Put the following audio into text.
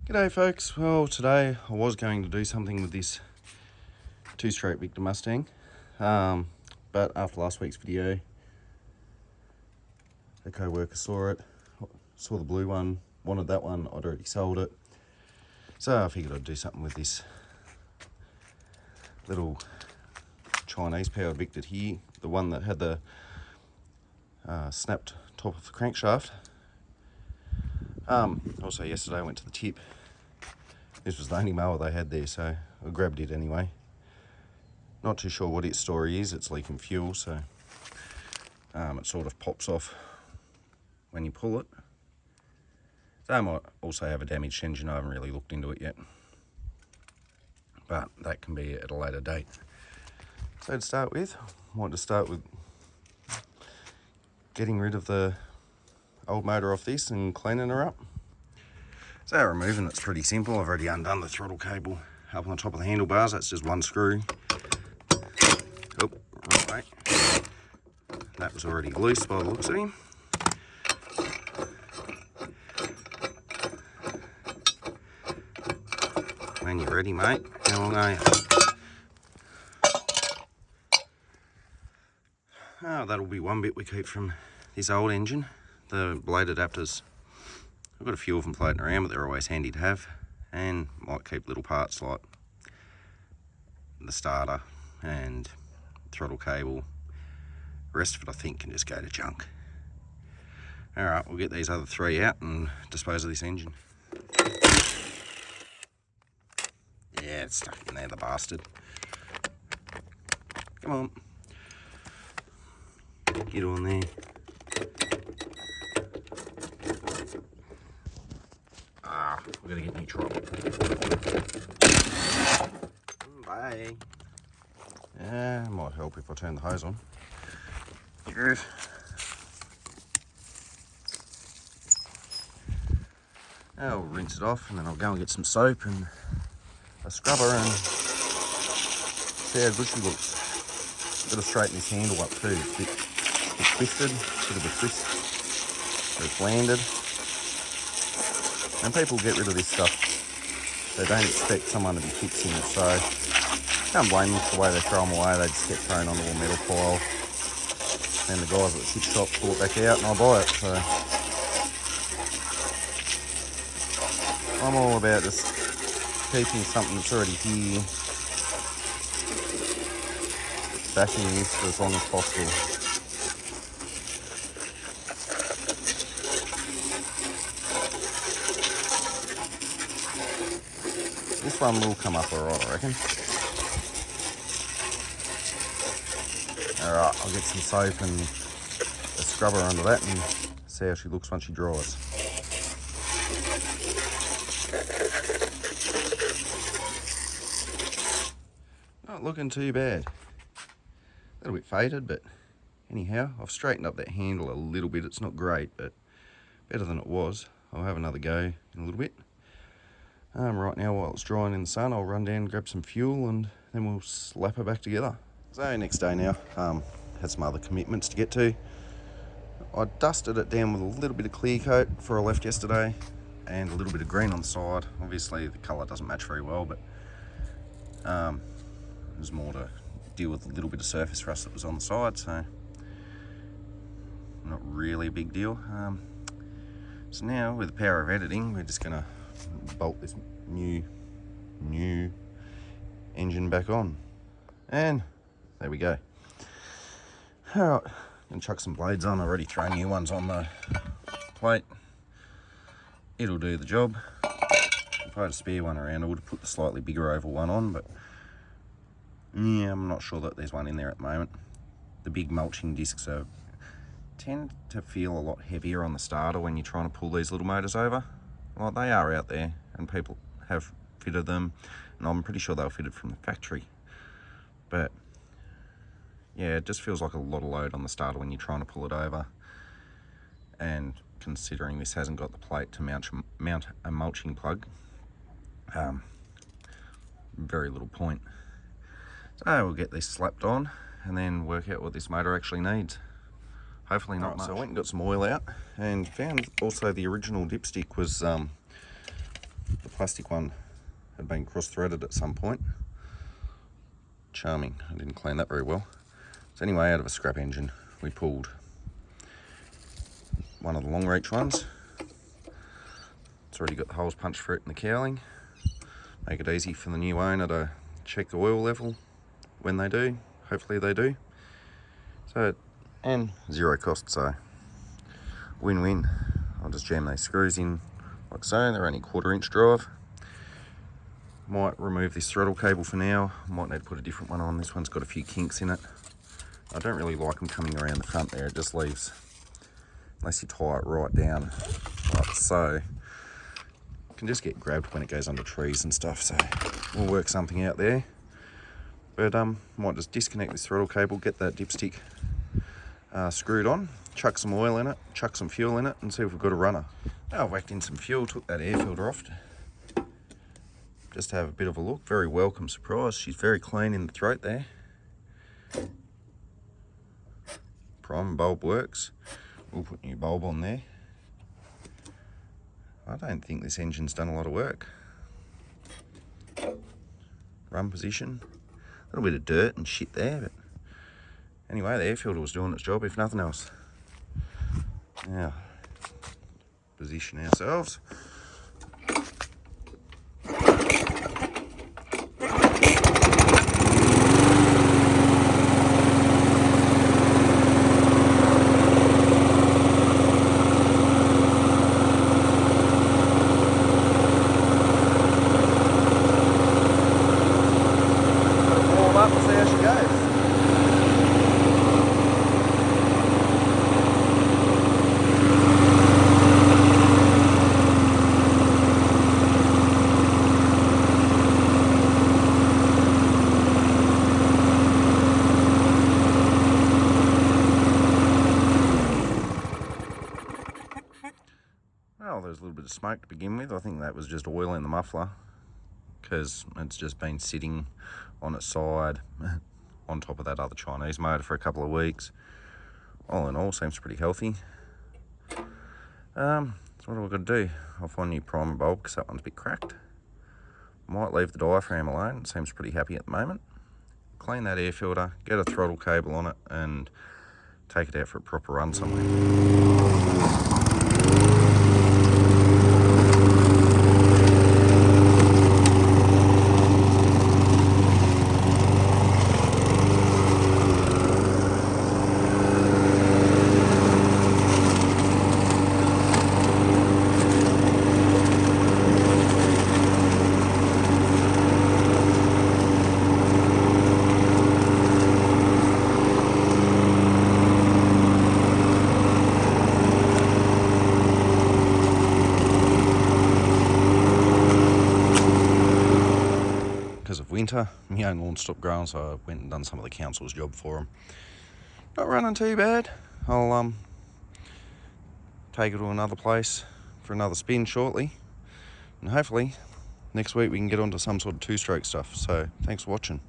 G'day folks, well today I was going to do something with this 2-stroke Victa Mustang, but after last week's video a co-worker saw the blue one, wanted that one, I'd already sold it, so I figured I'd do something with this little Chinese powered Victa here, the one that had the snapped top of the crankshaft. Also yesterday I went to the tip. This was the only mower they had there, so I grabbed it anyway. Not too sure what its story is, it's leaking fuel, so it sort of pops off when you pull it. So I might also have a damaged engine, I haven't really looked into it yet. But that can be at a later date. So to start with, I want to start with getting rid of the old motor off this and cleaning her up. So removing it's pretty simple. I've already undone the throttle cable up on the top of the handlebars. That's just one screw. Oh, right. That was already loose by the looks of him. When you're ready, mate, how long are you? Oh, that'll be one bit we keep from this old engine. The blade adapters. I've got a few of them floating around, but they're always handy to have, and might keep little parts like the starter and throttle cable. The rest of it I think can just go to junk. Alright, we'll get these other three out and dispose of this engine. Yeah, it's stuck in there, the bastard. Come on. Get on there. We're gonna get new throttle. Bye. Yeah, might help if I turn the hose on. Good. Now I'll rinse it off and then I'll go and get some soap and a scrubber and see how good she looks. Got to straighten this handle up too. It's a bit twisted, bit of a twist. So it's landed. And people get rid of this stuff. They don't expect someone to be fixing it, so can't blame them for the way they throw them away. They just get thrown onto a metal pile. And the guys at the chip shop pull it back out and I buy it. So I'm all about just keeping something that's already here, bashing this for as long as possible. This one will come up alright, I reckon. Alright, I'll get some soap and a scrubber under that and see how she looks once she dries. Not looking too bad. A little bit faded, but anyhow, I've straightened up that handle a little bit. It's not great, but better than it was. I'll have another go in a little bit. Right now, while it's drying in the sun, I'll run down, grab some fuel, and then we'll slap her back together. So next day now, had some other commitments to get to. I dusted it down with a little bit of clear coat before I left yesterday, and a little bit of green on the side. Obviously the colour doesn't match very well, but there's more to deal with a little bit of surface rust that was on the side, so not really a big deal. So now, with the power of editing, we're just gonna bolt this new engine back on, and there we go. All right, gonna chuck some blades on. I've already thrown new ones on the plate. It'll do the job. If I had a spare one around, I would have put the slightly bigger oval one on, but yeah, I'm not sure that there's one in there at the moment. The big mulching discs tend to feel a lot heavier on the starter when you're trying to pull these little motors over. Well, they are out there, and people have fitted them, and I'm pretty sure they were fitted from the factory. But yeah, it just feels like a lot of load on the starter when you're trying to pull it over. And considering this hasn't got the plate to mount a mulching plug, very little point. So we'll get this slapped on and then work out what this motor actually needs. Hopefully not much. So I went and got some oil out and found also the original dipstick was the plastic one had been cross-threaded at some point. Charming. I didn't clean that very well. So anyway, out of a scrap engine, we pulled one of the long reach ones. It's already got the holes punched for it in the cowling. Make it easy for the new owner to check the oil level when they do. Hopefully they do. So, and zero cost, so win-win. I'll just jam these screws in like so. They're only 1/4 inch drive. Might remove this throttle cable for now. Might need to put a different one on. This one's got a few kinks in it. I don't really like them coming around the front there. It just leaves, unless you tie it right down like so, it can just get grabbed when it goes under trees and stuff. So we'll work something out there. But might just disconnect this throttle cable, get that dipstick screwed on, chuck some oil in it, chuck some fuel in it, and see if we've got a runner. Now I've whacked in some fuel, took that air filter off just to have a bit of a look. Very welcome surprise. She's very clean in the throat there. Prime bulb works. We'll put a new bulb on there. I don't think this engine's done a lot of work. Run position. A little bit of dirt and shit there, but anyway, the air filter was doing its job, if nothing else. Now, position ourselves. Well, there's a little bit of smoke to begin with. I think that was just oil in the muffler because it's just been sitting on its side on top of that other Chinese motor for a couple of weeks. All in all, seems pretty healthy. So what have I got to do? I'll find a new primer bulb because that one's a bit cracked. Might leave the diaphragm alone. It seems pretty happy at the moment. Clean that air filter, get a throttle cable on it, and take it out for a proper run somewhere. Because of winter, my own lawn stopped growing, so I went and done some of the council's job for them. Not running too bad. I'll take it to another place for another spin shortly, and hopefully next week we can get onto some sort of 2-stroke stuff. So thanks for watching.